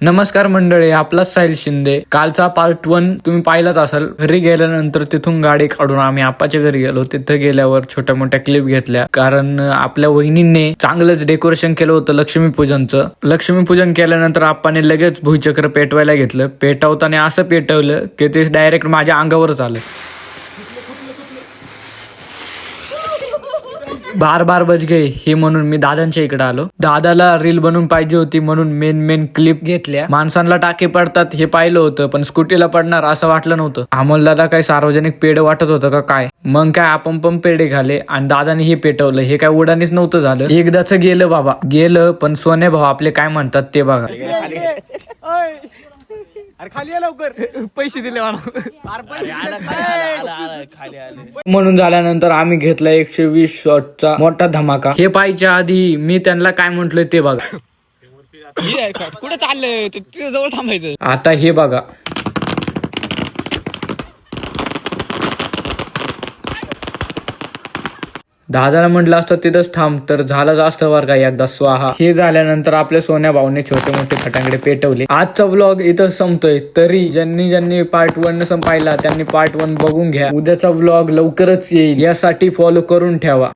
नमस्कार मंडळी, आपलाच साहिल शिंदे. कालचा पार्ट 1 तुम्ही पाहिलाच असाल. घरी गेल्यानंतर तिथून गाडी काढून आम्ही आप्पाच्या घरी गेलो. तिथे गेल्यावर छोट्या मोठ्या क्लिप घेतल्या, कारण आपल्या वहिनींनी चांगलंच डेकोरेशन केलं होतं लक्ष्मीपूजनचं. लक्ष्मीपूजन केल्यानंतर आप्पाने लगेच भुईचक्र पेटवायला घेतलं. पेटवताना असं पेटवलं की ते डायरेक्ट माझ्या अंगावरच आलं. बार बज गए हे म्हणून मी दादांच्या इकडे आलो. दादाला रील बनवून पाहिजे होती म्हणून मेन क्लिप घेतल्या. माणसांना टाके पडतात हे पाहिलं होतं, पण स्कूटीला पडणार असं वाटलं नव्हतं. अमोल दादा काय सार्वजनिक पेढे वाटत होतं का काय? मग काय आपण पण पेढे घाले आणि दादाने हे पेटवलं. हे काय उडाणीच नव्हतं झालं. एकदाच गेलं बाबा, गेलं. पण सोने भाऊ आपले काय म्हणतात ते बघा. अरे खाली या लवकर, पैसे दिले म्हणून झाल्यानंतर आम्ही घेतला 120 शॉटचा मोठा धमाका. हे पाहायच्या आधी मी त्यांना काय म्हंटल ते बघा. कुठे चाललंय? तिथे जवळ थांबायचं. आता हे बघा. दादाला म्हटलं असतं तिथंच थांब, तर झालं जास्त वर काय एकदा स्वाहा. हे झाल्यानंतर आपल्या सोन्या भाऊने छोटे मोठे फटाकडे पेटवले. आजचा व्लॉग इथं संपतोय. तरी ज्यांनी पार्ट 1 पाहिला त्यांनी पार्ट 1 बघून घ्या. उद्याचा व्लॉग लवकरच येईल, यासाठी फॉलो करून ठेवा.